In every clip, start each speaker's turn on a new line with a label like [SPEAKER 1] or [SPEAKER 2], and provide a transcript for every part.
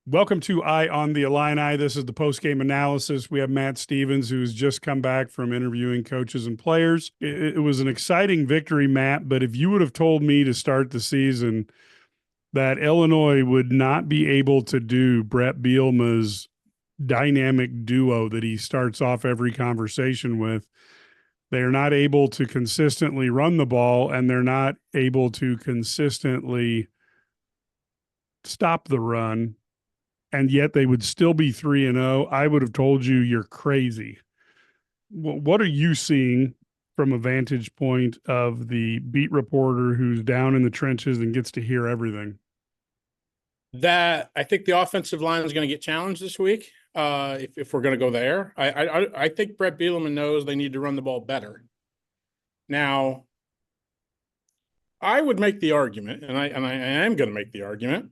[SPEAKER 1] Welcome to Eye on the Illini. This is the post-game analysis. We have Matt Stevens, who's just come back from interviewing coaches and players. It was an exciting victory, Matt, but if you would have told me to start the season that Illinois would not be able to do Brett Bielema's dynamic duo that he starts off every conversation with, they're not able to consistently run the ball, and they're not able to consistently stop the run, and yet they would still be 3-0, I would have told you you're crazy. What are you seeing from a vantage point of the beat reporter who's down in the trenches and gets to hear everything?
[SPEAKER 2] That I think the offensive line is going to get challenged this week. If we're going to go there, I think Brett Bielema knows they need to run the ball better. Now, I would make the argument, and I am going to make the argument,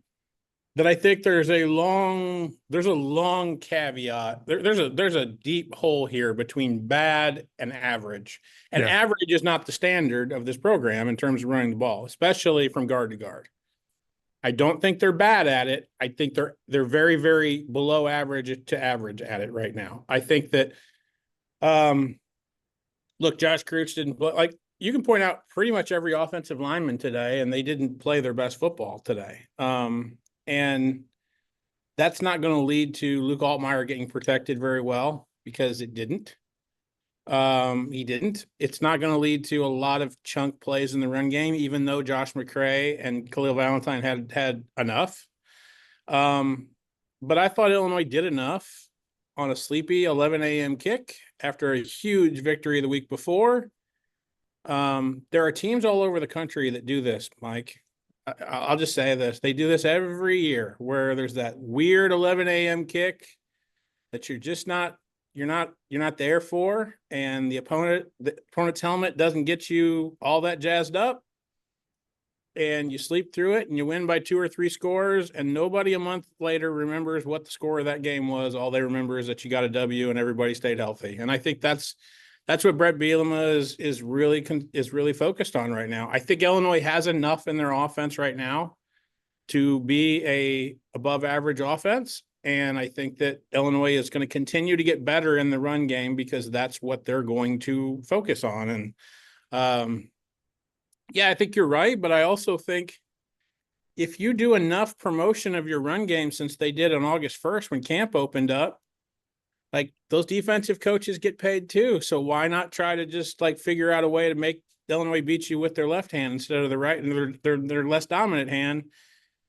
[SPEAKER 2] that I think there's a long caveat. There's a deep hole here between bad and average. And average is not the standard of this program in terms of running the ball, especially from guard to guard. I don't think they're bad at it. I think they're very, very below average to average at it right now. I think that, look, Josh Creutz didn't play. Like, you can point out pretty much every offensive lineman today, and they didn't play their best football today. And that's not going to lead to Luke Altmaier getting protected very well, because it didn't. He didn't. It's not going to lead to a lot of chunk plays in the run game, even though Josh McCray and Khalil Valentine had enough. But I thought Illinois did enough on a sleepy 11 a.m. kick after a huge victory the week before. There are teams all over the country that do this, Mike. I'll just say this. They do this every year, where there's that weird 11 a.m. kick that you're not there for, and the opponent's helmet doesn't get you all that jazzed up, and you sleep through it and you win by 2 or 3 scores, and nobody a month later remembers what the score of that game was. All they remember is that you got a W and everybody stayed healthy. And I think that's what Brett Bielema is really focused on right now. I think Illinois has enough in their offense right now to be a above average offense. And I think that Illinois is going to continue to get better in the run game, because that's what they're going to focus on. And I think you're right. But I also think if you do enough promotion of your run game, since they did on August 1st when camp opened up, like, those defensive coaches get paid too. So why not try to just figure out a way to make Illinois beat you with their left hand instead of the right, and their less dominant hand.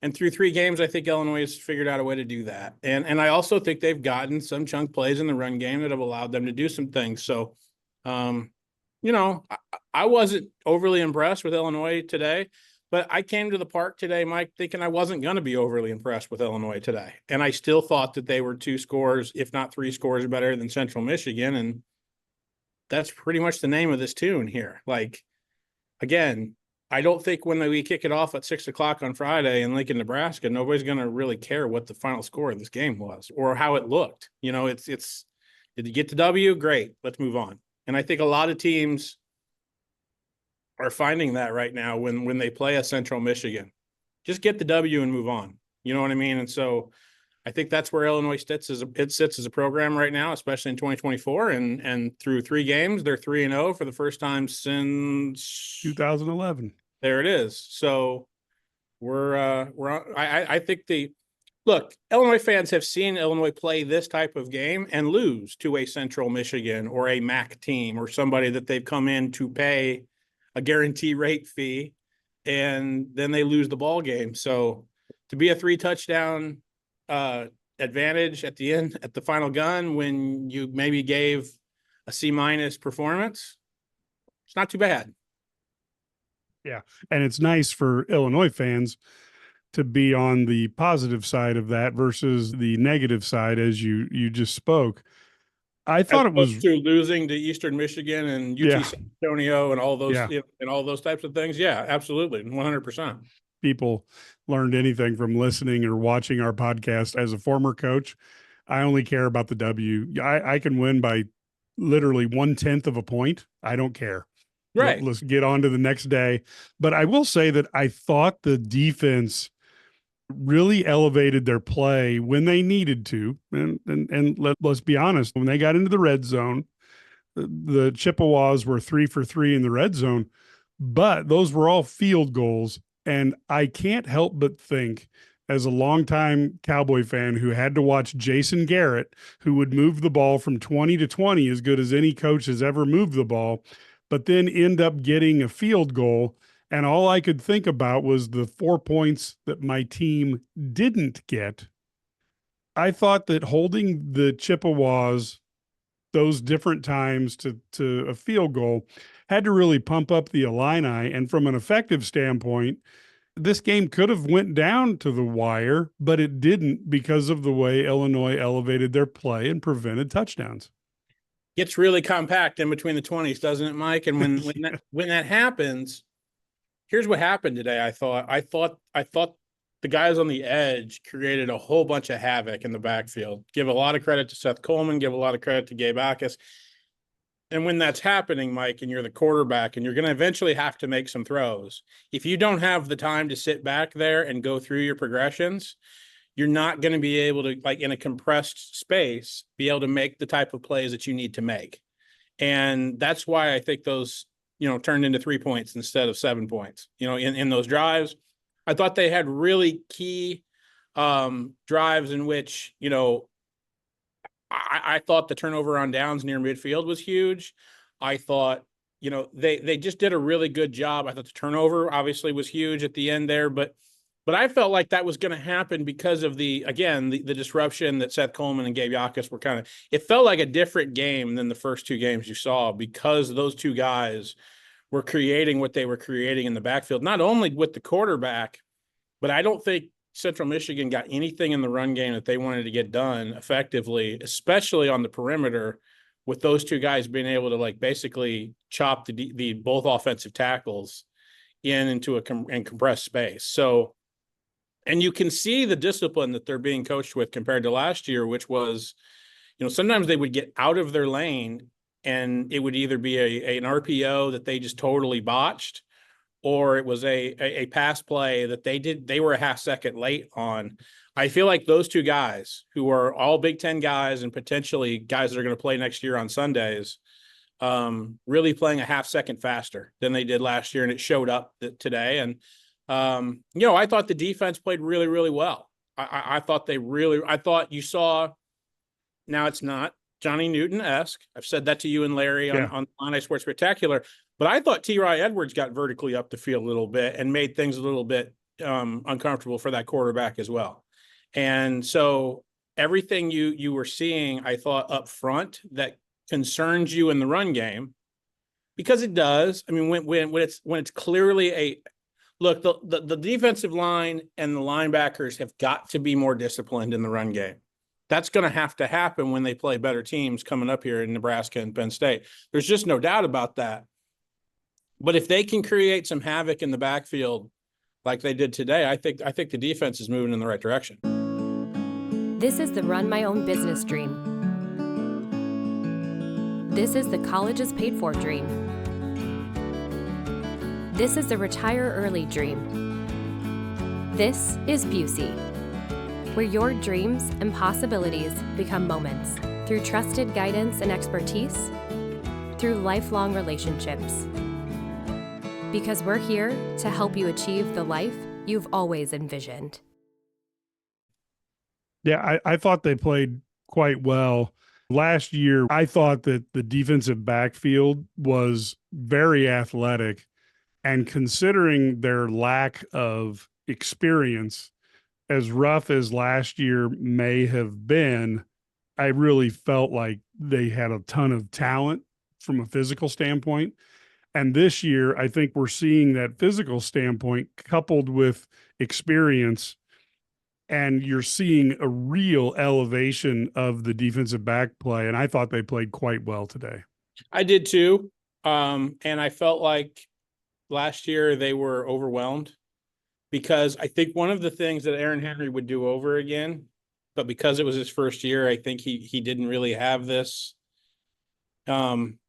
[SPEAKER 2] And through 3 games, I think Illinois has figured out a way to do that. And I also think they've gotten some chunk plays in the run game that have allowed them to do some things. So, I wasn't overly impressed with Illinois today, but I came to the park today, Mike, thinking I wasn't going to be overly impressed with Illinois today. And I still thought that they were 2 scores, if not 3 scores better than Central Michigan. And that's pretty much the name of this tune here. Again, I don't think when we kick it off at 6:00 on Friday in Lincoln, Nebraska, nobody's going to really care what the final score of this game was or how it looked. It's did you get the W? Great. Let's move on. And I think a lot of teams are finding that right now when they play a Central Michigan. Just get the W and move on. You know what I mean? And so I think that's where Illinois sits as a program right now, especially in 2024. And through 3 games, they're 3-0 for the first time since
[SPEAKER 1] 2011.
[SPEAKER 2] There it is. So I think Illinois fans have seen Illinois play this type of game and lose to a Central Michigan or a MAC team or somebody that they've come in to pay a guarantee rate fee, and then they lose the ball game. So to be a 3-touchdown advantage at the end, at the final gun, when you maybe gave a C- performance, it's not too bad.
[SPEAKER 1] Yeah. And it's nice for Illinois fans to be on the positive side of that versus the negative side, as you just spoke. I thought it was
[SPEAKER 2] to losing to Eastern Michigan and UT San Antonio and all those and all those types of things. Yeah, absolutely. 100%.
[SPEAKER 1] People learned anything from listening or watching our podcast. As a former coach, I only care about the W. I can win by literally 1/10 of a point. I don't care.
[SPEAKER 2] Right.
[SPEAKER 1] Let's get on to the next day. But I will say that I thought the defense really elevated their play when they needed to. And let's be honest, when they got into the red zone, the Chippewas were 3 for 3 in the red zone, but those were all field goals. And I can't help but think, as a longtime Cowboy fan who had to watch Jason Garrett, who would move the ball from 20 to 20 as good as any coach has ever moved the ball, but then end up getting a field goal. And all I could think about was the 4 points that my team didn't get. I thought that holding the Chippewas those different times to a field goal had to really pump up the Illini. And from an effective standpoint, this game could have went down to the wire, but it didn't because of the way Illinois elevated their play and prevented touchdowns.
[SPEAKER 2] Gets really compact in between the 20s, doesn't it, Mike? And when that happens, here's what happened today. I thought the guys on the edge created a whole bunch of havoc in the backfield. Give a lot of credit to Seth Coleman, give a lot of credit to Gabe Akis. And when that's happening, Mike, and you're the quarterback and you're going to eventually have to make some throws, if you don't have the time to sit back there and go through your progressions, you're not going to be able to, like in a compressed space, be able to make the type of plays that you need to make. And that's why I think those, turned into 3 points instead of 7 points, in those drives. I thought they had really key drives in which, I thought the turnover on downs near midfield was huge. I thought, they just did a really good job. I thought the turnover obviously was huge at the end there, but I felt like that was going to happen because of the disruption that Seth Coleman and Gabe Yakas were it felt like a different game than the first two games you saw because those two guys were creating what they were creating in the backfield, not only with the quarterback, but I don't think Central Michigan got anything in the run game that they wanted to get done effectively, especially on the perimeter, with those two guys being able to basically chop the both offensive tackles into a compressed space. So, and you can see the discipline that they're being coached with compared to last year, which was, sometimes they would get out of their lane and it would either be an RPO that they just totally botched, or it was a pass play that they were a half second late on. I feel like those two guys, who are all Big Ten guys and potentially guys that are going to play next year on Sundays, really playing a half second faster than they did last year, and it showed up today. And I thought the defense played really, really well. I thought you saw. Now it's not Johnny Newton-esque. I've said that to you and Larry on Illini Sports Spectacular. But I thought T.Y. Edwards got vertically up the field a little bit and made things a little bit uncomfortable for that quarterback as well. And so everything you were seeing, I thought up front that concerns you in the run game, because it does. I mean, when it's clearly look, the defensive line and the linebackers have got to be more disciplined in the run game. That's going to happen when they play better teams coming up here in Nebraska and Penn State. There's just no doubt about that. But if they can create some havoc in the backfield like they did today, I think the defense is moving in the right direction.
[SPEAKER 3] This is the run my own business dream. This is the colleges paid for dream. This is the retire early dream. This is Busey, where your dreams and possibilities become moments through trusted guidance and expertise, through lifelong relationships. Because we're here to help you achieve the life you've always envisioned.
[SPEAKER 1] Yeah, I thought they played quite well. Last year, I thought that the defensive backfield was very athletic, and considering their lack of experience, as rough as last year may have been, I really felt like they had a ton of talent from a physical standpoint. And this year, I think we're seeing that physical standpoint coupled with experience, and you're seeing a real elevation of the defensive back play. And I thought they played quite well today.
[SPEAKER 2] I did too. And I felt like last year they were overwhelmed, because I think one of the things that Aaron Henry would do over again, but because it was his first year, I think he didn't really have this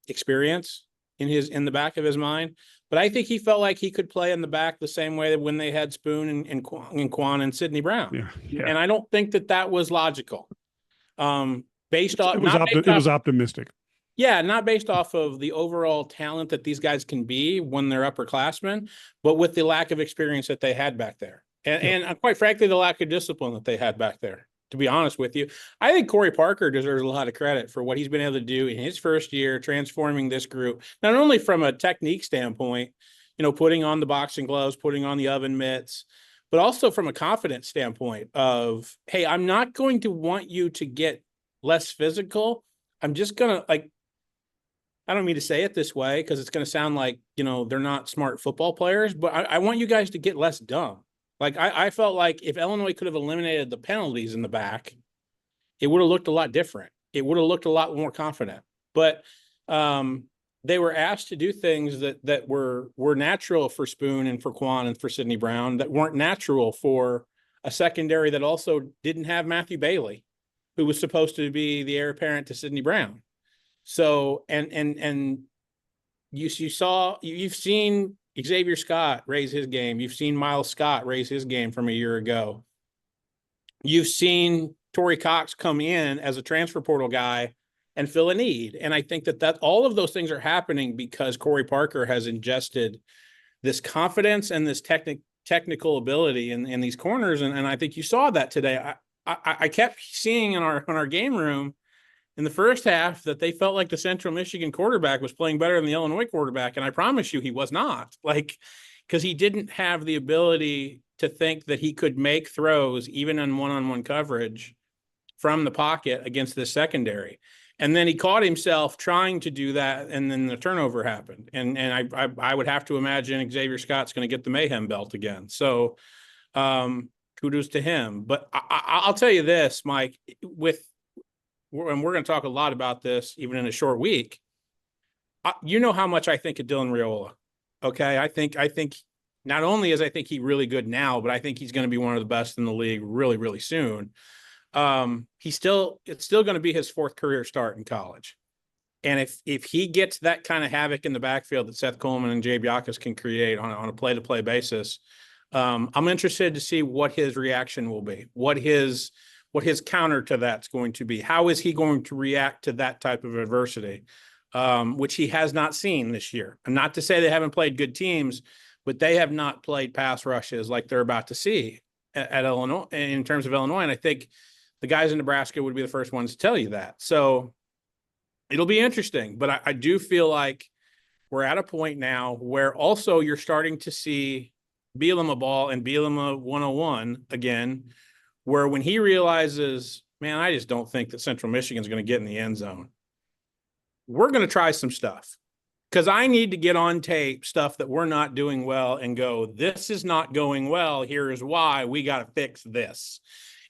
[SPEAKER 2] experience in the back of his mind. But I think he felt like he could play in the back the same way that when they had Spoon and Quan and Sidney Brown.
[SPEAKER 1] Yeah.
[SPEAKER 2] And I don't think that was logical. Based off,
[SPEAKER 1] it was optimistic.
[SPEAKER 2] Yeah, not based off of the overall talent that these guys can be when they're upperclassmen, but with the lack of experience that they had back there. And quite frankly, the lack of discipline that they had back there, to be honest with you. I think Corey Parker deserves a lot of credit for what he's been able to do in his first year, transforming this group, not only from a technique standpoint, putting on the boxing gloves, putting on the oven mitts, but also from a confidence standpoint of, hey, I'm not going to want you to get less physical. I'm just going to, I don't mean to say it this way because it's going to sound like, they're not smart football players, but I want you guys to get less dumb. I felt like if Illinois could have eliminated the penalties in the back, it would have looked a lot different. It would have looked a lot more confident. But they were asked to do things that were natural for Spoon and for Quan and for Sidney Brown that weren't natural for a secondary that also didn't have Matthew Bailey, who was supposed to be the heir apparent to Sidney Brown. So, and you've seen Xavier Scott raise his game. You've seen Miles Scott raise his game from a year ago. You've seen Torrey Cox come in as a transfer portal guy and fill a need. And I think that all of those things are happening because Corey Parker has ingested this confidence and this technical ability in these corners. And I think you saw that today. I kept seeing in our game room in the first half that they felt like the Central Michigan quarterback was playing better than the Illinois quarterback. And I promise you he was not, because he didn't have the ability to think that he could make throws even in one-on-one coverage from the pocket against this secondary. And then he caught himself trying to do that, and then the turnover happened. And I would have to imagine Xavier Scott's going to get the Mayhem belt again. So kudos to him. But I'll tell you this, Mike, and we're going to talk a lot about this even in a short week. You know how much I think of Dylan Raiola. Okay. I think not only is I think he's really good now, but I think he's going to be one of the best in the league really, really soon. It's still going to be his fourth career start in college. And if he gets that kind of havoc in the backfield that Seth Coleman and Jay Biacas can create on a play-to-play basis, I'm interested to see what his reaction will be, what his counter to that's going to be. How is he going to react to that type of adversity, which he has not seen this year? And not to say they haven't played good teams, but they have not played pass rushes like they're about to see at Illinois in terms of Illinois. And I think the guys in Nebraska would be the first ones to tell you that. So it'll be interesting, but I do feel like we're at a point now where also you're starting to see Bielema ball and Bielema 101 again, where when he realizes, man, I just don't think that Central Michigan's going to get in the end zone. We're going to try some stuff because I need to get on tape stuff that we're not doing well and go, this is not going well. Here is why we got to fix this.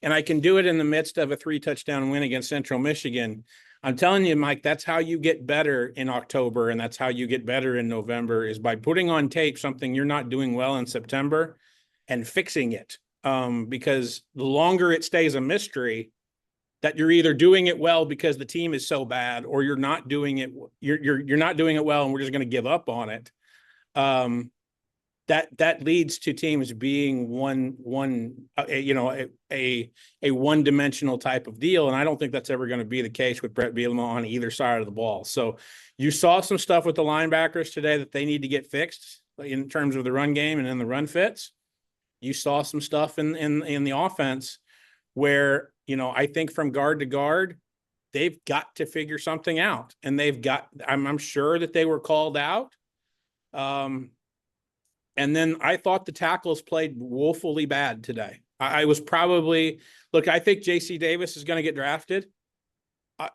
[SPEAKER 2] And I can do it in the midst of a 3-touchdown win against Central Michigan. I'm telling you, Mike, that's how you get better in October. And that's how you get better in November is by putting on tape something you're not doing well in September and fixing it. Because the longer it stays a mystery that you're either doing it well because the team is so bad, or you're not doing it, you're not doing it well, and we're just going to give up on it. That leads to teams being a one-dimensional type of deal, and I don't think that's ever going to be the case with Brett Bielema on either side of the ball. So you saw some stuff with the linebackers today that they need to get fixed in terms of the run game and in the run fits. You saw some stuff in the offense where, I think from guard to guard, they've got to figure something out, and I'm sure that they were called out. And then I thought the tackles played woefully bad today. I think JC Davis is going to get drafted.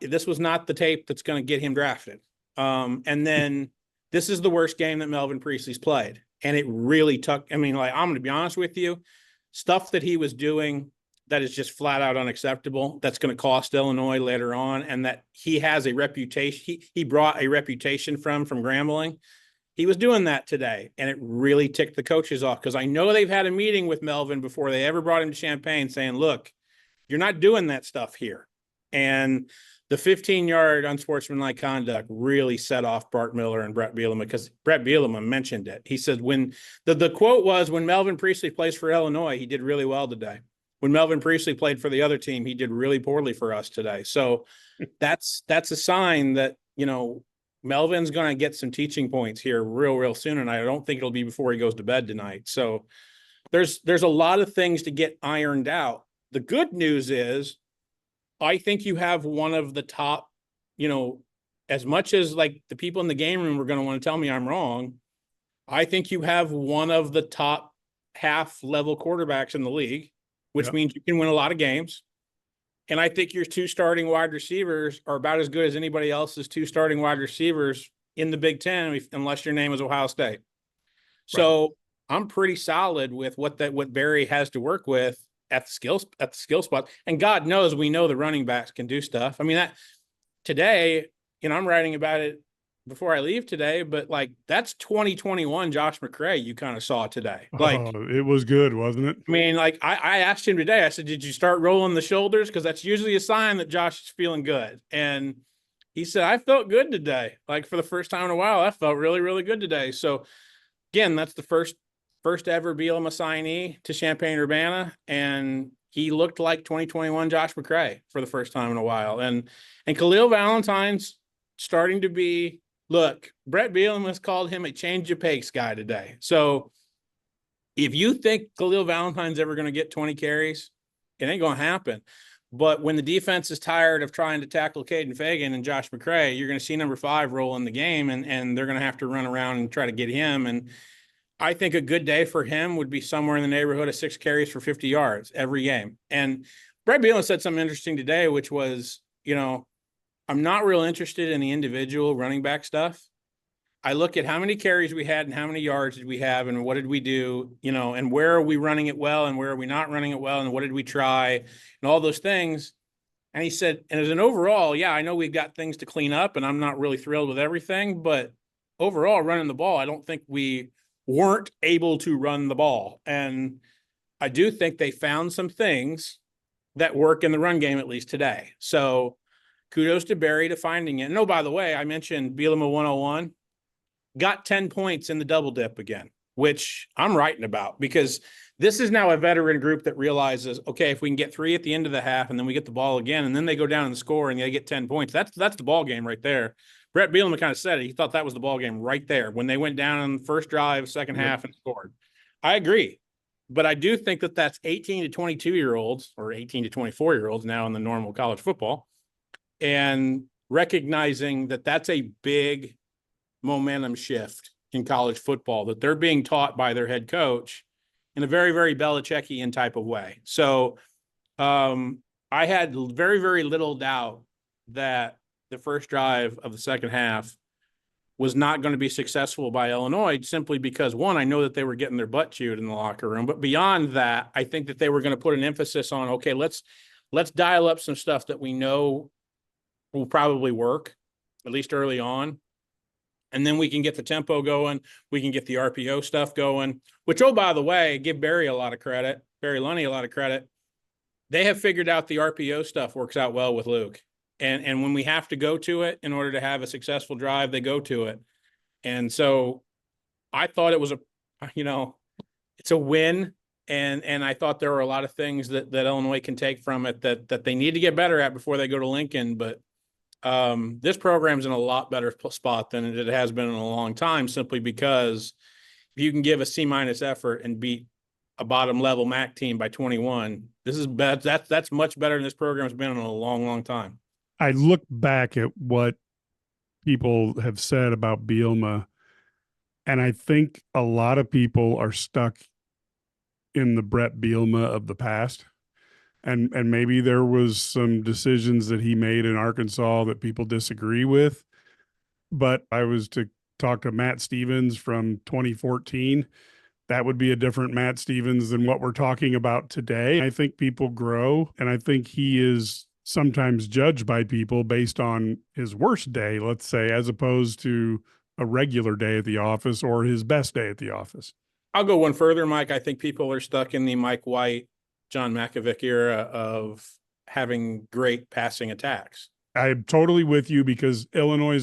[SPEAKER 2] This was not the tape that's going to get him drafted. And then this is the worst game that Melvin Priestley's played. And it really I'm going to be honest with you, stuff that he was doing that is just flat out unacceptable. That's going to cost Illinois later on. And that he has a reputation. He brought a reputation from Grambling. He was doing that today. And it really ticked the coaches off, because I know they've had a meeting with Melvin before they ever brought him to Champaign saying, look, you're not doing that stuff here. And the 15-yard unsportsmanlike conduct really set off Bart Miller and Brett Bielema, because Brett Bielema mentioned it. He said, when the quote was, when Melvin Priestley plays for Illinois, he did really well today. When Melvin Priestley played for the other team, he did really poorly for us today. So that's a sign that, Melvin's going to get some teaching points here real soon. And I don't think it'll be before he goes to bed tonight. So there's a lot of things to get ironed out. The good news is, I think you have one of the top, as much as like the people in the game room are going to want to tell me I'm wrong, I think you have one of the top half-level quarterbacks in the league, which means you can win a lot of games. And I think your 2 starting wide receivers are about as good as anybody else's 2 starting wide receivers in the Big Ten, unless your name is Ohio State. So I'm pretty solid with what Barry has to work with at the skill spot. And God knows, we know the running backs can do stuff. I mean, that today, I'm writing about it before I leave today, but like, that's 2021 Josh McCray you kind of saw today. Like,
[SPEAKER 1] it was good, wasn't it?
[SPEAKER 2] I mean, like I asked him today, I said, did you start rolling the shoulders? Because that's usually a sign that Josh is feeling good. And he said, I felt good today. Like, for the first time in a while, I felt really, really good today. So again, that's the first ever Bielema signee to Champaign-Urbana, and he looked like 2021 Josh McCray for the first time in a while. And Khalil Valentine's starting to be, look, Brett Bielema's called him a change of pace guy today. So if you think Khalil Valentine's ever going to get 20 carries, it ain't going to happen. But when the defense is tired of trying to tackle Caden Fagan and Josh McCray, you're going to see number 5 roll in the game, and they're going to have to run around and try to get him. And I think a good day for him would be somewhere in the neighborhood of 6 carries for 50 yards every game. And Brett Bielema said something interesting today, which was, I'm not real interested in the individual running back stuff. I look at how many carries we had and how many yards did we have and what did we do, and where are we running it well and where are we not running it well and what did we try and all those things. And he said, and as an overall, yeah, I know we've got things to clean up and I'm not really thrilled with everything, but overall running the ball, I don't think we weren't able to run the ball. And I do think they found some things that work in the run game, at least today. So kudos to Barry to finding it. And oh, by the way, I mentioned Bielema 101 got 10 points in the double dip again, which I'm writing about, because this is now a veteran group that realizes, okay, if we can get 3 at the end of the half and then we get the ball again and then they go down and score and they get 10 points, that's the ball game right there. Brett Bielema kind of said it. He thought that was the ball game right there when they went down on the first drive, second half, and scored. I agree. But I do think that that's 18 to 22-year-olds or 18 to 24-year-olds now in the normal college football, and recognizing that that's a big momentum shift in college football, that they're being taught by their head coach in a very, very Belichickian type of way. So I had very, very little doubt that the first drive of the second half was not going to be successful by Illinois, simply because, one, I know that they were getting their butt chewed in the locker room, but beyond that, I think that they were going to put an emphasis on, okay, let's dial up some stuff that we know will probably work, at least early on. And then we can get the tempo going. We can get the RPO stuff going, which, oh, by the way, give Barry a lot of credit, Barry Lunny a lot of credit. They have figured out the RPO stuff works out well with Luke. And when we have to go to it in order to have a successful drive, they go to it. And so I thought it was it's a win. And I thought there were a lot of things that Illinois can take from it that they need to get better at before they go to Lincoln. But this program's in a lot better spot than it has been in a long time, simply because if you can give a C- effort and beat a bottom level MAC team by 21, that's much better than this program's been in a long, long time.
[SPEAKER 1] I look back at what people have said about Bielema, and I think a lot of people are stuck in the Brett Bielema of the past. And maybe there was some decisions that he made in Arkansas that people disagree with. But I was to talk to Matt Stevens from 2014. That would be a different Matt Stevens than what we're talking about today. I think people grow, and I think he is sometimes judged by people based on his worst day, let's say, as opposed to a regular day at the office or his best day at the office.
[SPEAKER 2] I'll go one further, Mike. I think people are stuck in the Mike White, John Makovic era of having great passing attacks.
[SPEAKER 1] I'm totally with you, because Illinois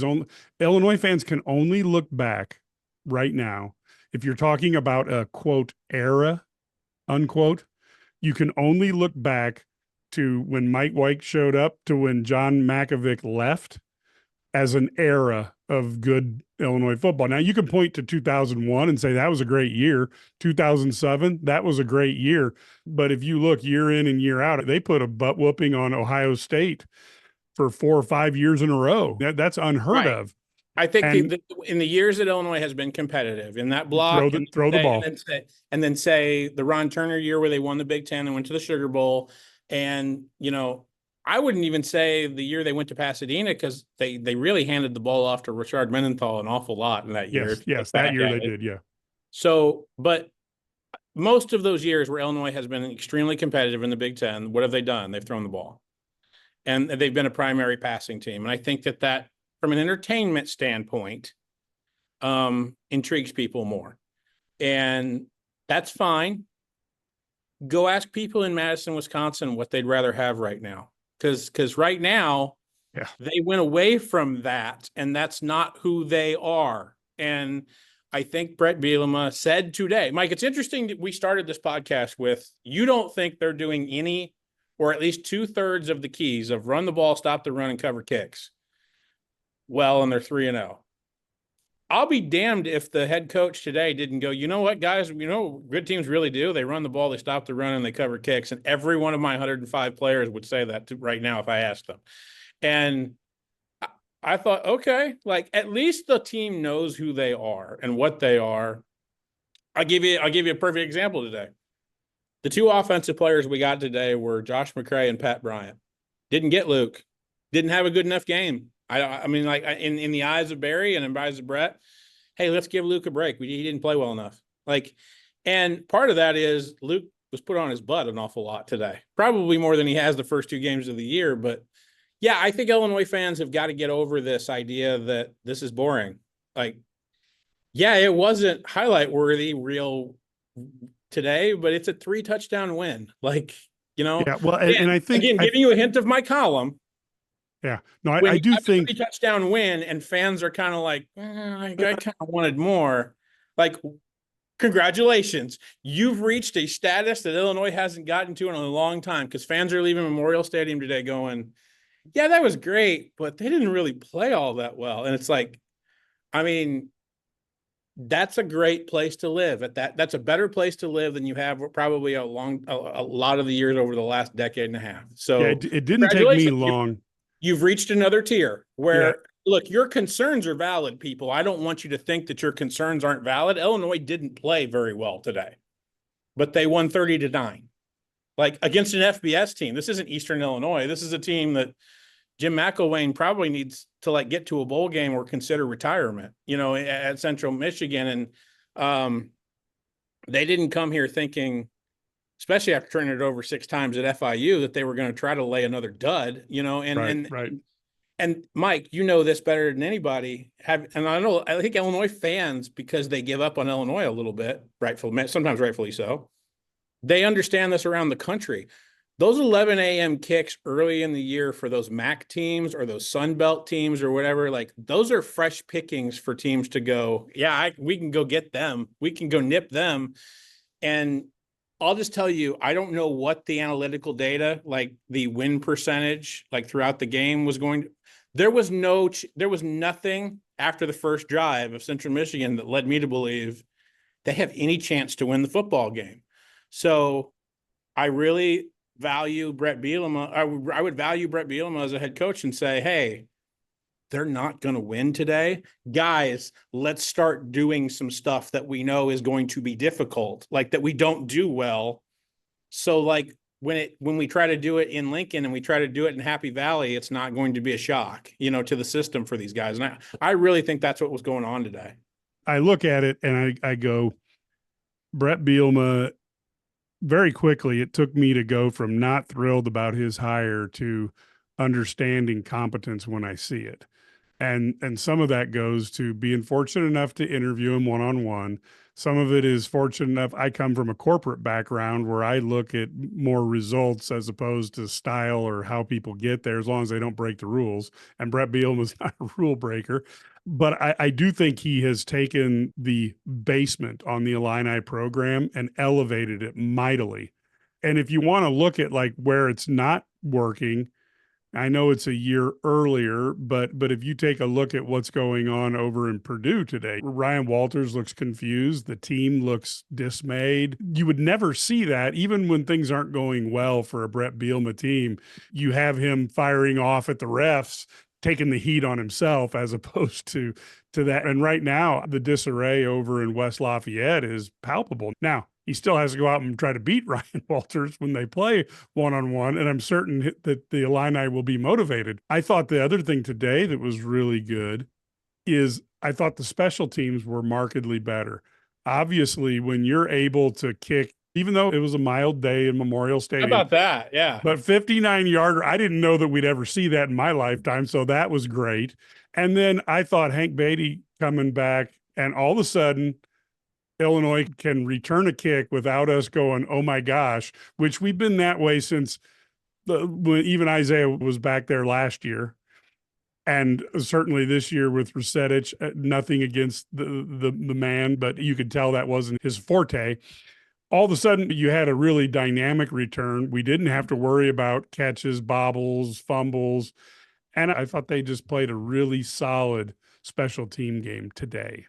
[SPEAKER 1] fans can only look back right now. If you're talking about a quote era, unquote, you can only look back to when Mike White showed up to when John Makovic left as an era of good Illinois football. Now you can point to 2001 and say that was a great year. 2007, that was a great year. But if you look year in and year out, they put a butt whooping on Ohio State for 4 or 5 years in a row. That's unheard of.
[SPEAKER 2] I think in the years that Illinois has been competitive in that block,
[SPEAKER 1] throw the ball,
[SPEAKER 2] and then say the Ron Turner year where they won the Big Ten and went to the Sugar Bowl, and I wouldn't even say the year they went to Pasadena, because they really handed the ball off to Richard Mendenthal an awful lot in that year.
[SPEAKER 1] Yes, that year they did, yeah.
[SPEAKER 2] So, but most of those years where Illinois has been extremely competitive in the Big Ten, what have they done? They've thrown the ball, and they've been a primary passing team. And I think that from an entertainment standpoint, intrigues people more, and that's fine. Go ask people in Madison, Wisconsin, what they'd rather have right now. Because right now, they went away from that, and that's not who they are. And I think Brett Bielema said today, Mike, it's interesting that we started this podcast with, you don't think they're doing any, or at least 2/3 of the keys of run the ball, stop the run, and cover kicks well, and they're 3-0. I'll be damned if the head coach today didn't go, you know what, guys, good teams really do. They run the ball, they stop the run, and they cover kicks. And every one of my 105 players would say that right now if I asked them. And I thought, okay, like at least the team knows who they are and what they are. I'll give you a perfect example today. The 2 offensive players we got today were Josh McCray and Pat Bryant. Didn't get Luke. Didn't have a good enough game. I mean, like in the eyes of Barry and in the eyes of Brett, hey, let's give Luke a break. He didn't play well enough. And part of that is Luke was put on his butt an awful lot today, probably more than he has the first 2 games of the year. But yeah, I think Illinois fans have got to get over this idea that this is boring. It wasn't highlight worthy real today, but it's a 3 touchdown win.
[SPEAKER 1] Yeah, well, and I think
[SPEAKER 2] again, giving you a hint of my column.
[SPEAKER 1] Yeah, no, I do think
[SPEAKER 2] a touchdown win, and fans are kind of like, I kind of wanted more. Congratulations, you've reached a status that Illinois hasn't gotten to in a long time. Because fans are leaving Memorial Stadium today going, yeah, that was great, but they didn't really play all that well. And it's like, I mean, that's a great place to live. That's a better place to live than you have probably a lot of the years over the last decade and a half. So
[SPEAKER 1] yeah, it didn't take me long.
[SPEAKER 2] You've reached another tier where, look, your concerns are valid, people. I don't want you to think that your concerns aren't valid. Illinois didn't play very well today, but they won 30-9, against an FBS team. This isn't Eastern Illinois. This is a team that Jim McElwain probably needs to get to a bowl game or consider retirement, at Central Michigan. And they didn't come here thinking, especially after turning it over 6 times at FIU, that they were going to try to lay another dud,
[SPEAKER 1] Right.
[SPEAKER 2] And Mike, you know this better than anybody. I think Illinois fans, because they give up on Illinois a little bit, sometimes rightfully so, they understand this around the country. Those 11 a.m. kicks early in the year for those MAC teams or those Sun Belt teams or whatever, those are fresh pickings for teams to go, we can go get them. We can go nip them. And I'll just tell you, I don't know what the analytical data, the win percentage, throughout the game was going to. There was nothing after the first drive of Central Michigan that led me to believe they have any chance to win the football game. So I really value Brett Bielema. I would value Brett Bielema as a head coach and say, hey, they're not going to win today. Guys, let's start doing some stuff that we know is going to be difficult, that we don't do well. So when we try to do it in Lincoln and we try to do it in Happy Valley, it's not going to be a shock, to the system for these guys. And I really think that's what was going on today.
[SPEAKER 1] I look at it and I go, Brett Bielema, very quickly, it took me to go from not thrilled about his hire to understanding competence when I see it. And some of that goes to being fortunate enough to interview him one-on-one. Some of it is fortunate enough. I come from a corporate background where I look at more results as opposed to style or how people get there, as long as they don't break the rules. And Brett Bielema was not a rule breaker. But I do think he has taken the basement on the Illini program and elevated it mightily. And if you want to look at like where it's not working, I know it's a year earlier, but if you take a look at what's going on over in Purdue today, Ryan Walters looks confused. The team looks dismayed. You would never see that, even when things aren't going well for a Brett Bielema team. You have him firing off at the refs, taking the heat on himself as opposed to that. And right now, the disarray over in West Lafayette is palpable. Now, he still has to go out and try to beat Ryan Walters when they play one-on-one, and I'm certain that the Illini will be motivated. I thought the other thing today that was really good is I thought the special teams were markedly better. Obviously, when you're able to kick, even though it was a mild day in Memorial Stadium.
[SPEAKER 2] How about that? Yeah.
[SPEAKER 1] But 59-yarder, I didn't know that we'd ever see that in my lifetime, so that was great. And then I thought Hank Beatty coming back, and all of a sudden – Illinois can return a kick without us going, oh my gosh, which we've been that way since when even Isaiah was back there last year. And certainly this year with Rusetich, nothing against the man, but you could tell that wasn't his forte. All of a sudden, you had a really dynamic return. We didn't have to worry about catches, bobbles, fumbles. And I thought they just played a really solid special team game today.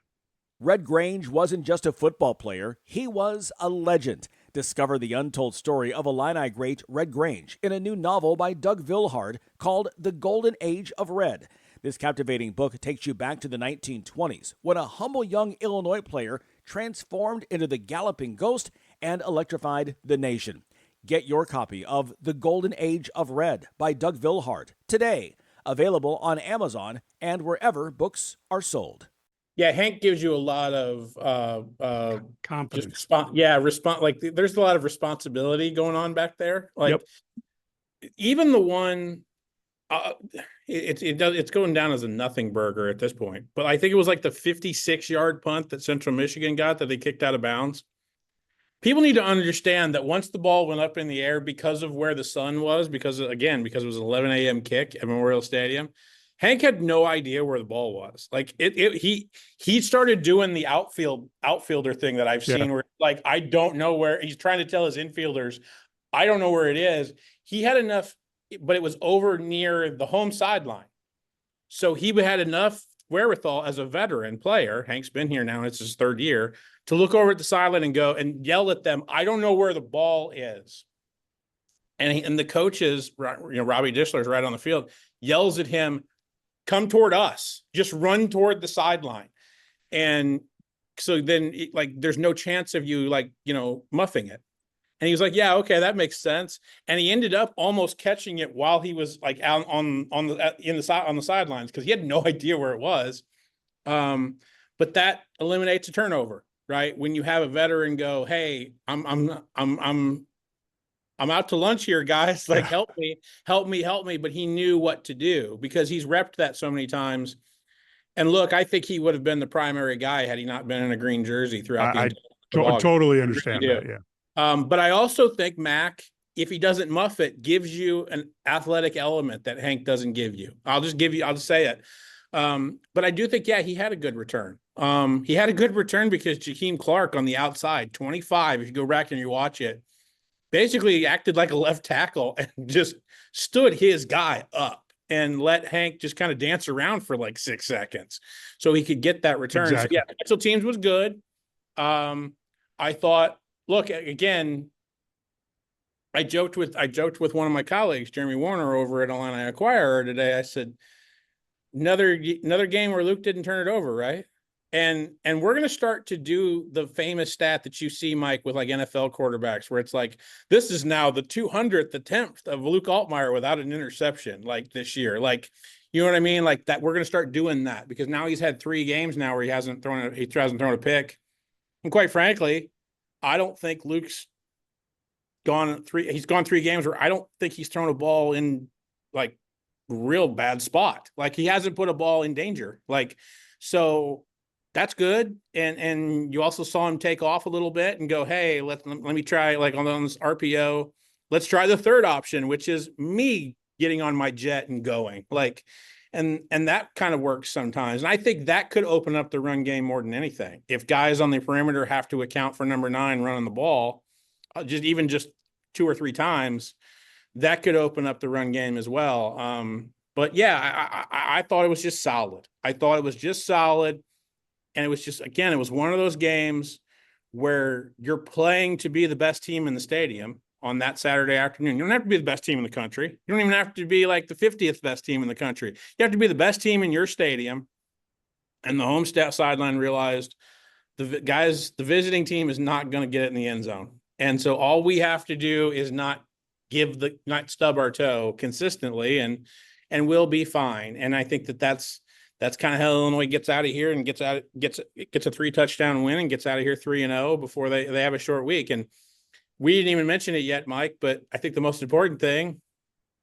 [SPEAKER 4] Red Grange wasn't just a football player, he was a legend. Discover the untold story of Illini great Red Grange in a new novel by Doug Vilhard called The Golden Age of Red. This captivating book takes you back to the 1920s when a humble young Illinois player transformed into the galloping ghost and electrified the nation. Get your copy of The Golden Age of Red by Doug Vilhard today. Available on Amazon and wherever books are sold.
[SPEAKER 2] Yeah, Hank gives you a lot of
[SPEAKER 1] confidence.
[SPEAKER 2] Like there's a lot of responsibility going on back there. Like even the one, it's going down as a nothing burger at this point. But I think it was like the 56-yard punt that Central Michigan got that they kicked out of bounds. People need to understand that once the ball went up in the air because of where the sun was, because it was an 11 a.m. kick at Memorial Stadium. Hank had no idea where the ball was. Like he started doing the outfielder thing that I've seen where like, I don't know where he's trying to tell his infielders, I don't know where it is. He had enough, but it was over near the home sideline. So he had enough wherewithal as a veteran player. Hank's been here now, and it's his third year, to look over at the sideline and go and yell at them, I don't know where the ball is. And the coaches, Robbie Dishler's right on the field, yells at him, come toward us, just run toward the sideline. And so then there's no chance of you muffing it. And he was like, yeah, okay, that makes sense. And he ended up almost catching it while he was like out on the sidelines, because he had no idea where it was. But that eliminates a turnover, right? When you have a veteran go, hey, I'm out to lunch here, guys. Like, help me. But he knew what to do because he's repped that so many times. And look, I think he would have been the primary guy had he not been in a green jersey throughout the entire
[SPEAKER 1] totally understand that. Yeah.
[SPEAKER 2] But I also think Mac, if he doesn't muff it, gives you an athletic element that Hank doesn't give you. I'll just say it. But I do think, he had a good return. He had a good return because Jakeem Clark on the outside, 25, if you go back and you watch it, basically acted like a left tackle and just stood his guy up and let Hank just kind of dance around for like 6 seconds so he could get that return.
[SPEAKER 1] Exactly.
[SPEAKER 2] So special teams was good. I thought, look, again, I joked with one of my colleagues, Jeremy Warner, over at Illini Acquirer today. I said, another game where Luke didn't turn it over, right? And we're going to start to do the famous stat that you see, Mike, with like NFL quarterbacks, where it's like, this is now the 200th attempt of Luke Altmaier without an interception, like this year. Like, you know what I mean? Like that, we're going to start doing that because now he's had 3 games now where he hasn't thrown a pick. And quite frankly, I don't think Luke's he's gone 3 games where I don't think he's thrown a ball in like real bad spot. Like he hasn't put a ball in danger. Like, so that's good. And you also saw him take off a little bit and go, hey, let me try, like on this RPO, let's try the third option, which is me getting on my jet and going, like, and that kind of works sometimes. And I think that could open up the run game more than anything. If guys on the perimeter have to account for number 9 running the ball, just 2 or 3 times, that could open up the run game as well. But yeah, I thought it was just solid. I thought it was just solid. And it was just, again, it was one of those games where you're playing to be the best team in the stadium on that Saturday afternoon. You don't have to be the best team in the country. You don't even have to be like the 50th best team in the country. You have to be the best team in your stadium. And the home sideline realized the visiting team is not going to get it in the end zone. And so all we have to do is not stub our toe consistently, and we'll be fine. And I think that's kind of how Illinois gets out of here and gets a 3-touchdown win and gets out of here 3-0 before they have a short week. And we didn't even mention it yet, Mike, but I think the most important thing,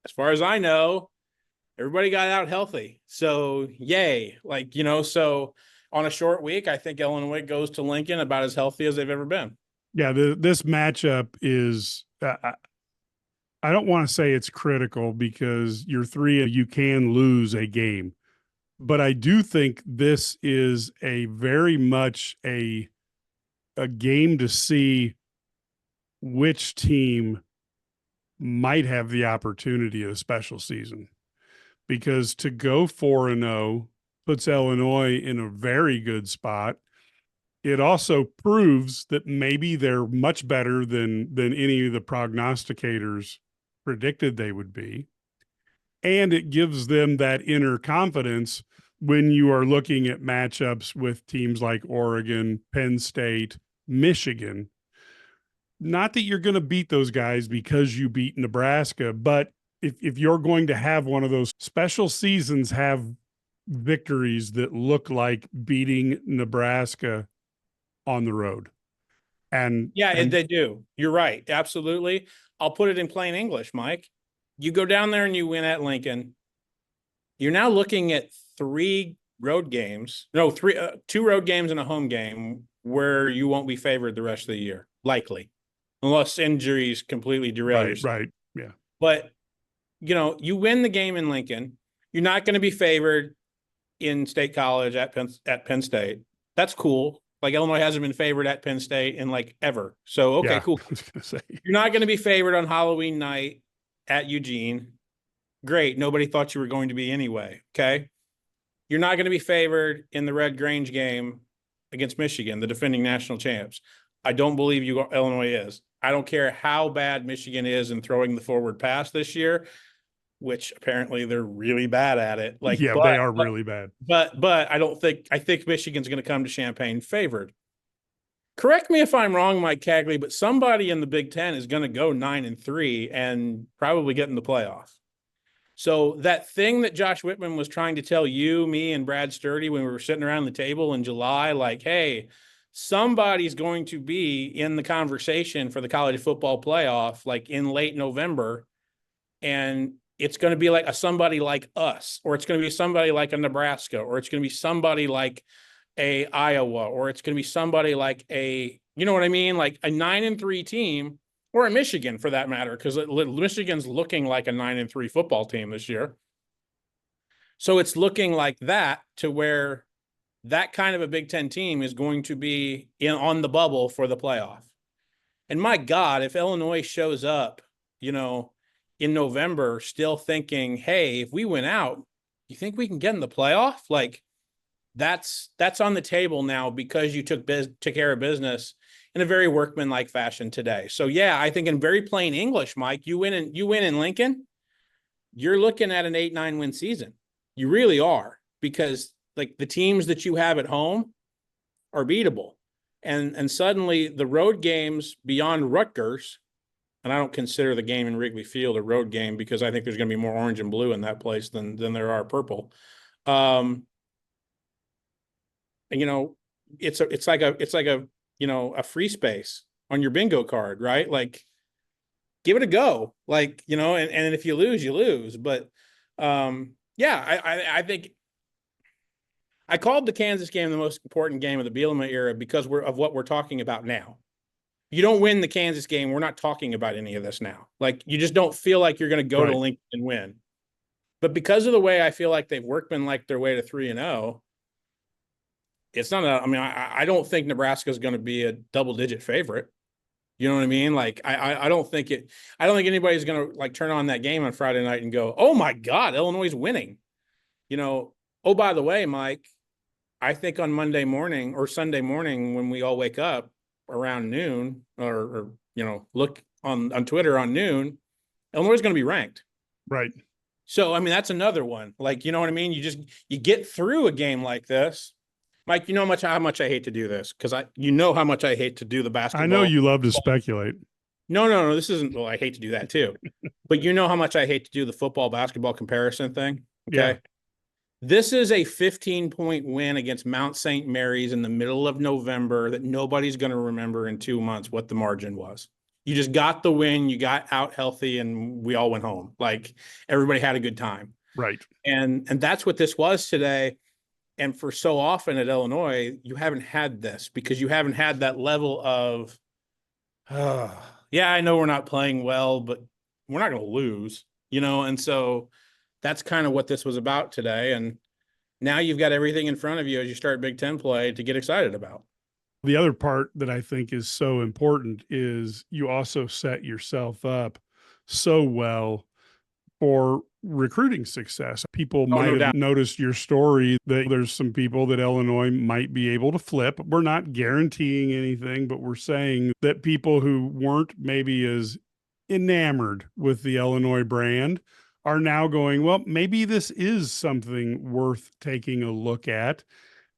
[SPEAKER 2] as far as I know, everybody got out healthy. So yay. So on a short week, I think Illinois goes to Lincoln about as healthy as they've ever been.
[SPEAKER 1] Yeah, this matchup is I don't want to say it's critical because you're 3 and you can lose a game. But I do think this is a very much a game to see which team might have the opportunity at a special season. Because to go 4-0 puts Illinois in a very good spot. It also proves that maybe they're much better than any of the prognosticators predicted they would be. And it gives them that inner confidence when you are looking at matchups with teams like Oregon, Penn State, Michigan. Not that you're going to beat those guys because you beat Nebraska, but if you're going to have one of those special seasons, have victories that look like beating Nebraska on the road. And
[SPEAKER 2] they do. You're right. Absolutely. I'll put it in plain English, Mike. You go down there and you win at Lincoln. You're now looking at 2 road games and a home game where you won't be favored the rest of the year, likely, unless injuries completely derail you.
[SPEAKER 1] Right. Yeah.
[SPEAKER 2] But, you win the game in Lincoln. You're not going to be favored in State College at Penn State. That's cool. Like, Illinois hasn't been favored at Penn State in ever. So, okay, yeah, cool. You're not going to be favored on Halloween night at Eugene. Great. Nobody thought you were going to be anyway. Okay. You're not going to be favored in the Red Grange game against Michigan, the defending national champs. I don't believe Illinois is. I don't care how bad Michigan is in throwing the forward pass this year, which apparently they're really bad at it.
[SPEAKER 1] They are really bad.
[SPEAKER 2] But I think Michigan's going to come to Champaign favored. Correct me if I'm wrong, Mike Cagley, but somebody in the Big Ten is going to go 9-3 and probably get in the playoff. So that thing that Josh Whitman was trying to tell you, me, and Brad Sturdy when we were sitting around the table in July, hey, somebody's going to be in the conversation for the college football playoff, in late November, and it's going to be somebody like us, or it's going to be somebody like a Nebraska, or it's going to be somebody like a Iowa, or it's going to be somebody like a, you know what I mean? Like a 9-3 team, or a Michigan for that matter, because Michigan's looking like a 9-3 football team this year. So it's looking like that, to where that kind of a Big Ten team is going to be on the bubble for the playoff. And my God, if Illinois shows up, in November, still thinking, hey, if we win out, you think we can get in the playoff? That's on the table now, because you took care of business in a very workmanlike fashion today. So yeah, I think in very plain English, Mike, you win in Lincoln, you're looking at an 8-9 win season. You really are, because the teams that you have at home are beatable. And suddenly the road games beyond Rutgers, and I don't consider the game in Wrigley Field a road game, because I think there's going to be more orange and blue in that place than there are purple. It's like a free space on your bingo card, right? Give it a go, and if you lose, you lose. But I think I called the Kansas game the most important game of the Bielema era because of what we're talking about now. You don't win the Kansas game, we're not talking about any of this now. Like, you just don't feel like you're going to go to Lincoln and win. But because of the way I feel like they've workmanlike their way to 3-0, it's not I don't think Nebraska is going to be a double-digit favorite. You know what I mean? Like, I don't think anybody's going to like turn on that game on Friday night and go, oh my God, Illinois is winning. Oh, by the way, Mike, I think on Monday morning or Sunday morning when we all wake up around noon or look on Twitter on noon, Illinois is going to be ranked.
[SPEAKER 1] Right.
[SPEAKER 2] So, that's another one. Like, you know what I mean? You get through a game like this. Mike, you know how much I hate to do this because you know how much I hate to do the basketball.
[SPEAKER 1] I know you love to speculate.
[SPEAKER 2] No. This isn't. Well, I hate to do that too. But you know how much I hate to do the football basketball comparison thing. Okay.
[SPEAKER 1] Yeah.
[SPEAKER 2] This is a 15-point win against Mount St. Mary's in the middle of November that nobody's going to remember in 2 months what the margin was. You just got the win, you got out healthy, and we all went home. Like, everybody had a good time.
[SPEAKER 1] Right.
[SPEAKER 2] And that's what this was today. And for so often at Illinois, you haven't had this because you haven't had that level of, yeah, I know we're not playing well, but we're not going to lose, and so that's kind of what this was about today. And now you've got everything in front of you as you start Big Ten play to get excited about.
[SPEAKER 1] The other part that I think is so important is you also set yourself up so well for recruiting success. People might have noticed your story that there's some people that Illinois might be able to flip. We're not guaranteeing anything, but we're saying that people who weren't maybe as enamored with the Illinois brand are now going, well, maybe this is something worth taking a look at.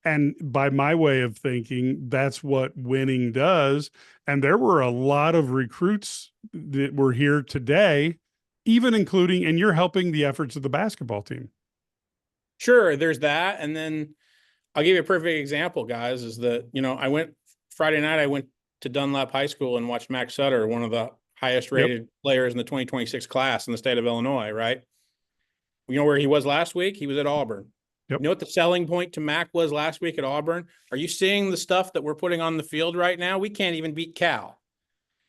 [SPEAKER 1] And by my way of thinking, that's what winning does. And there were a lot of recruits that were here today, even including, and you're helping the efforts of the basketball team.
[SPEAKER 2] Sure, there's that. And then I'll give you a perfect example, guys, is that, Friday night, I went to Dunlap High School and watched Max Sutter, one of the highest rated players in the 2026 class in the state of Illinois, right? You know where he was last week? He was at Auburn.
[SPEAKER 1] Yep.
[SPEAKER 2] You know what the selling point to Mac was last week at Auburn? Are you seeing the stuff that we're putting on the field right now? We can't even beat Cal.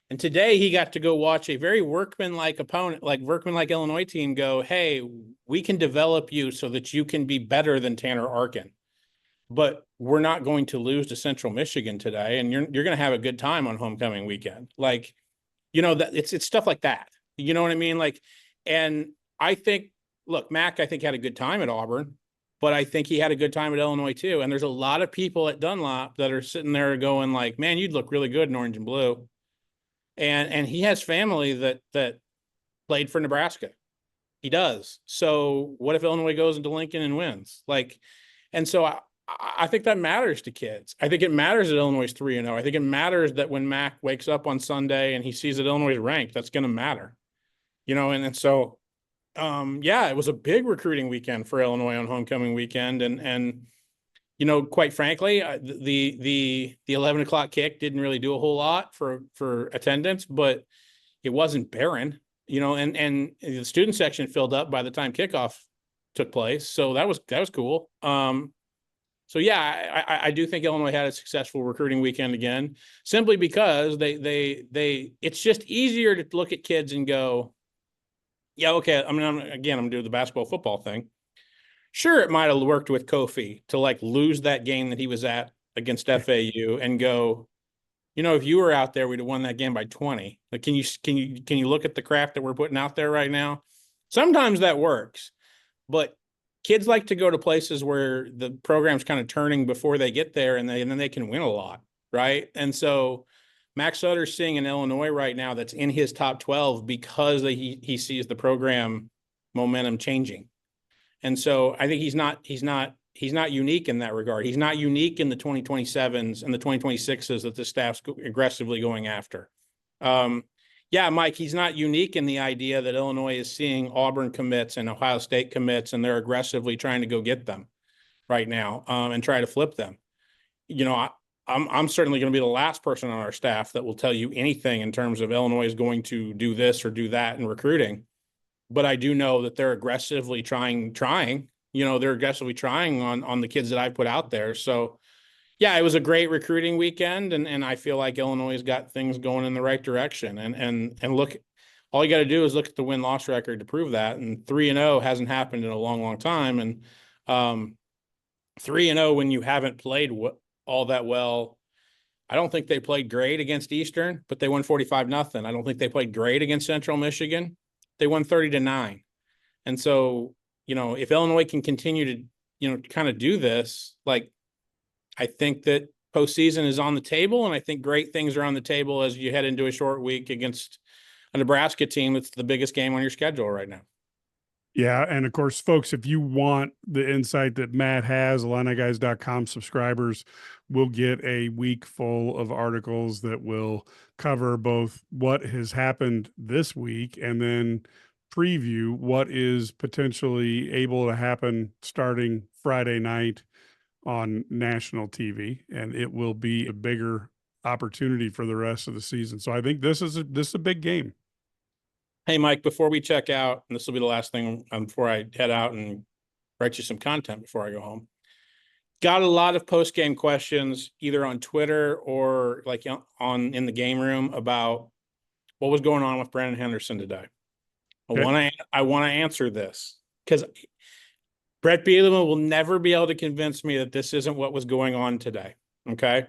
[SPEAKER 2] And today he got to go watch a very workmanlike opponent, like workmanlike Illinois team go, hey, we can develop you so that you can be better than Tanner Arkin. But we're not going to lose to Central Michigan today, and you're going to have a good time on homecoming weekend. Like, that it's stuff like that. You know what I mean? Like, and I think, look, Mac, I think had a good time at Auburn, but I think he had a good time at Illinois too. And there's a lot of people at Dunlop that are sitting there going like, man, you'd look really good in orange and blue. And he has family that played for Nebraska. He does. So what if Illinois goes into Lincoln and wins? Like, and so I think that matters to kids. I think it matters that Illinois is 3-0. I think it matters that when Mac wakes up on Sunday and he sees that Illinois is ranked, that's going to matter, and so, it was a big recruiting weekend for Illinois on homecoming weekend. And quite frankly, the 11 o'clock kick didn't really do a whole lot for attendance, but it wasn't barren, and the student section filled up by the time kickoff took place. So that was cool. So yeah, I do think Illinois had a successful recruiting weekend again, simply because they it's just easier to look at kids and go, yeah, okay. I'm gonna do the basketball football thing. Sure, it might have worked with Kofi to like lose that game that he was at against FAU and go, if you were out there, we'd have won that game by 20. Like, can you look at the crap that we're putting out there right now? Sometimes that works, but kids like to go to places where the program's kind of turning before they get there, and then they can win a lot, right? And so Max Sutter's seeing in Illinois right now that's in his top 12 because he sees the program momentum changing. And so I think he's not unique in that regard. He's not unique in the 2027s and the 2026s that the staff's aggressively going after. Mike, he's not unique in the idea that Illinois is seeing Auburn commits and Ohio State commits, and they're aggressively trying to go get them right now and try to flip them. I'm certainly going to be the last person on our staff that will tell you anything in terms of Illinois is going to do this or do that in recruiting. But I do know that they're aggressively trying they're aggressively trying on the kids that I put out there. So yeah, it was a great recruiting weekend, and I feel like Illinois has got things going in the right direction. And look, all you got to do is look at the win-loss record to prove that. And 3-0 hasn't happened in a long, long time. And 3-0 when you haven't played all that well. I don't think they played great against Eastern, but they won 45-0. I don't think they played great against Central Michigan. They won 30-9. And so, if Illinois can continue to, kind of do this, like, I think that postseason is on the table, and I think great things are on the table as you head into a short week against a Nebraska team that's the biggest game on your schedule right now.
[SPEAKER 1] Yeah, and of course, folks, if you want the insight that Matt has, IlliniGuys.com subscribers will get a week full of articles that will cover both what has happened this week and then preview what is potentially able to happen starting Friday night on national TV, and it will be a bigger opportunity for the rest of the season. So I think this is a big game.
[SPEAKER 2] Hey, Mike, before we check out, and this will be the last thing before I head out and write you some content before I go home. Got a lot of post-game questions either on Twitter or like in the game room about what was going on with Brandon Henderson today.
[SPEAKER 1] Okay.
[SPEAKER 2] I want to answer this because Brett Bielema will never be able to convince me that this isn't what was going on today. Okay.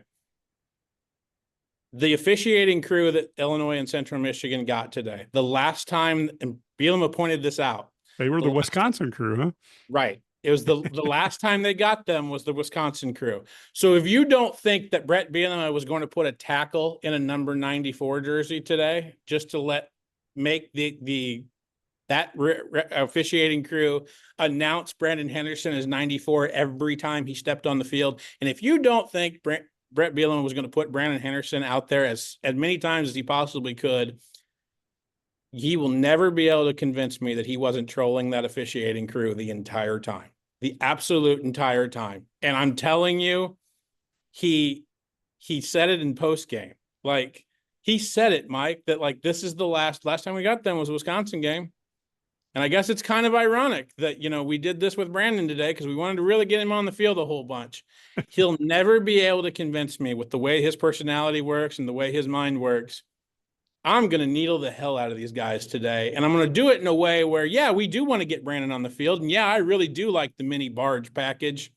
[SPEAKER 2] The officiating crew that Illinois and Central Michigan got today, the last time, and Bielema pointed this out.
[SPEAKER 1] They were the Wisconsin crew, huh?
[SPEAKER 2] Right. It was the last time they got them was the Wisconsin crew. So if you don't think that Brett Bielema was going to put a tackle in a number 94 jersey today, just to make that officiating crew announce Brandon Henderson as 94 every time he stepped on the field. And if you don't think Brett Bielema was going to put Brandon Henderson out there as many times as he possibly could, he will never be able to convince me that he wasn't trolling that officiating crew the entire time, the absolute entire time. And I'm telling you, he said it in post game. Like, he said it, Mike, that like, this is the last time we got them was a Wisconsin game. And I guess it's kind of ironic that, we did this with Brandon today because we wanted to really get him on the field a whole bunch. He'll never be able to convince me with the way his personality works and the way his mind works. I'm going to needle the hell out of these guys today. And I'm going to do it in a way where, yeah, we do want to get Brandon on the field. And yeah, I really do like the mini barge package.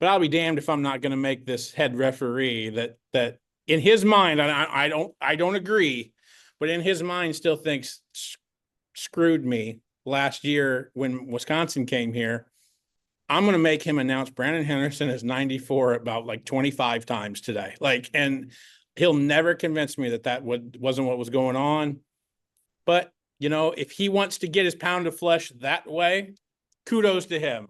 [SPEAKER 2] But I'll be damned if I'm not going to make this head referee that in his mind, I don't agree, but in his mind still thinks screwed me last year when Wisconsin came here. I'm going to make him announce Brandon Henderson as 94 about like 25 times today. And he'll never convince me that wasn't what was going on. But, if he wants to get his pound of flesh that way, kudos to him.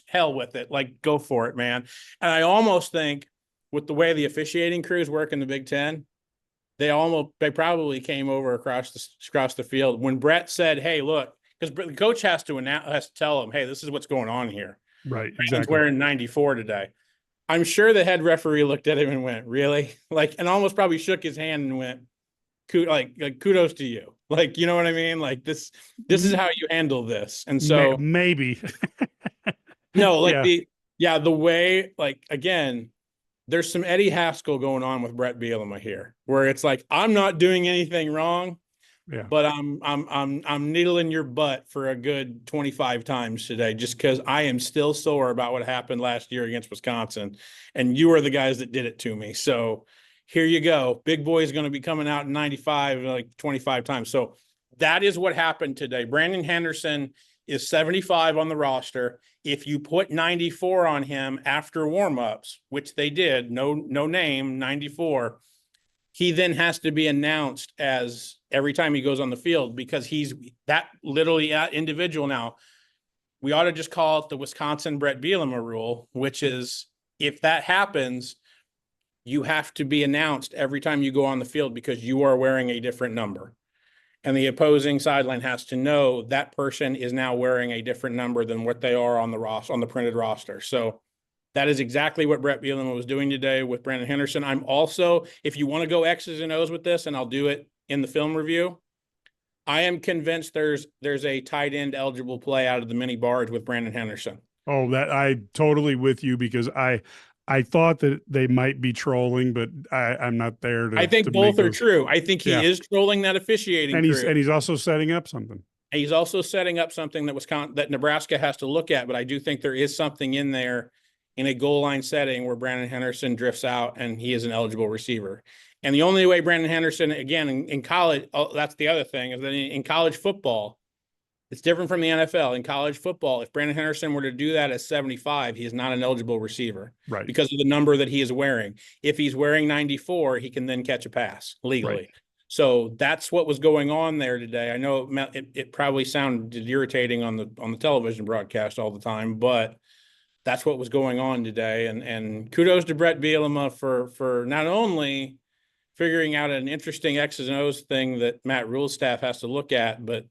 [SPEAKER 2] Hell with it. Like, go for it, man. And I almost think with the way the officiating crews work in the Big Ten, they probably came over across the field when Brett said, "Hey, look," because the coach has to tell him, "Hey, this is what's going on here."
[SPEAKER 1] Right.
[SPEAKER 2] Exactly. He's wearing 94 today. I'm sure the head referee looked at him and went, "Really?" And almost probably shook his hand and went, kudos to you. You know what I mean? This is how you handle this. And so
[SPEAKER 1] maybe
[SPEAKER 2] no, the way, again, there's some Eddie Haskell going on with Brett Bielema here, where it's like, I'm not doing anything wrong, but I'm needling your butt for a good 25 times today, just because I am still sore about what happened last year against Wisconsin, and you are the guys that did it to me. So here you go. Big boy is going to be coming out in 95, 25 times. So that is what happened today. Brandon Henderson is 75 on the roster. If you put 94 on him after warmups, which they did, no name, 94, he then has to be announced as every time he goes on the field, because he's that literally individual now. We ought to just call it the Wisconsin Brett Bielema rule, which is if that happens, you have to be announced every time you go on the field because you are wearing a different number. And the opposing sideline has to know that person is now wearing a different number than what they are on the printed roster. So that is exactly what Brett Bielema was doing today with Brandon Henderson. I'm also, if you want to go X's and O's with this, and I'll do it in the film review, I am convinced there's a tight end eligible play out of the mini barge with Brandon Henderson.
[SPEAKER 1] Oh, that I totally with you, because I thought that they might be trolling, but I'm not there to.
[SPEAKER 2] I think
[SPEAKER 1] to
[SPEAKER 2] both
[SPEAKER 1] make
[SPEAKER 2] are
[SPEAKER 1] those.
[SPEAKER 2] true. I think he
[SPEAKER 1] Yeah.
[SPEAKER 2] is trolling that officiating
[SPEAKER 1] And
[SPEAKER 2] crew.
[SPEAKER 1] he's also setting up something.
[SPEAKER 2] And he's also setting up something that Nebraska has to look at. But I do think there is something in there in a goal line setting where Brandon Henderson drifts out and he is an eligible receiver. And the only way Brandon Henderson, again, in college, that's the other thing, is that in college football, it's different from the NFL. In college football, if Brandon Henderson were to do that at 75, he is not an eligible receiver,
[SPEAKER 1] Right.
[SPEAKER 2] because of the number that he is wearing. If he's wearing 94, he can then catch a pass legally.
[SPEAKER 1] Right.
[SPEAKER 2] So that's what was going on there today. I know it probably sounded irritating on the television broadcast all the time, but that's what was going on today. And kudos to Brett Bielema for not only figuring out an interesting X's and O's thing that Matt Rule's staff has to look at, but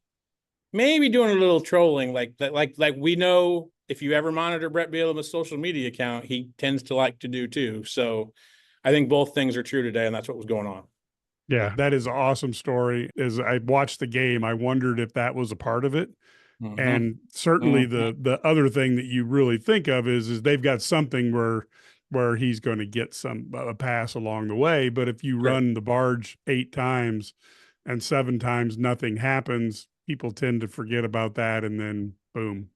[SPEAKER 2] maybe doing a little trolling like that. Like we know, if you ever monitor Brett Bielema's social media account, he tends to like to do too. So I think both things are true today, and that's what was going on.
[SPEAKER 1] Yeah, that is an awesome story. As I watched the game, I wondered if that was a part of it.
[SPEAKER 2] Mhm.
[SPEAKER 1] And certainly the other thing that you really think of is they've got something where he's going to get a pass along the way. But if you run the barge 8 times and 7 times nothing happens, people tend to forget about that, and then boom.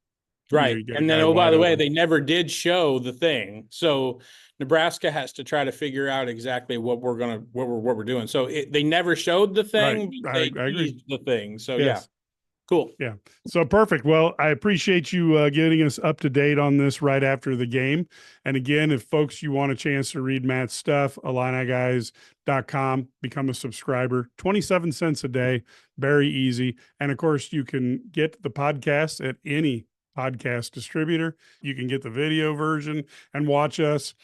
[SPEAKER 2] Right.
[SPEAKER 1] You get a
[SPEAKER 2] And then,
[SPEAKER 1] guy
[SPEAKER 2] oh, by
[SPEAKER 1] wide
[SPEAKER 2] the way,
[SPEAKER 1] open.
[SPEAKER 2] they never did show the thing. So Nebraska has to try to figure out exactly what we're doing. So they never showed the thing,
[SPEAKER 1] Right.
[SPEAKER 2] but
[SPEAKER 1] I
[SPEAKER 2] they
[SPEAKER 1] agree.
[SPEAKER 2] teased the thing. So
[SPEAKER 1] Yes.
[SPEAKER 2] yeah, cool.
[SPEAKER 1] Yeah. So perfect. Well, I appreciate you getting us up to date on this right after the game. And again, if folks, you want a chance to read Matt's stuff, IlliniGuys.com, become a subscriber, 27 cents a day, very easy. And of course, you can get the podcast at any podcast distributor. You can get the video version and watch us.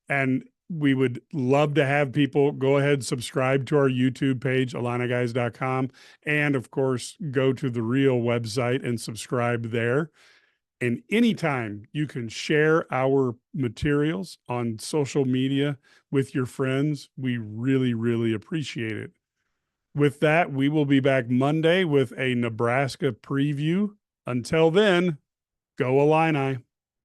[SPEAKER 1] And we would love to have people go ahead, subscribe to our YouTube page, IlliniGuys.com. And of course, go to the real website and subscribe there. And anytime you can share our materials on social media with your friends, we really, really appreciate it. With that, we will be back Monday with a Nebraska preview. Until then, go Illini.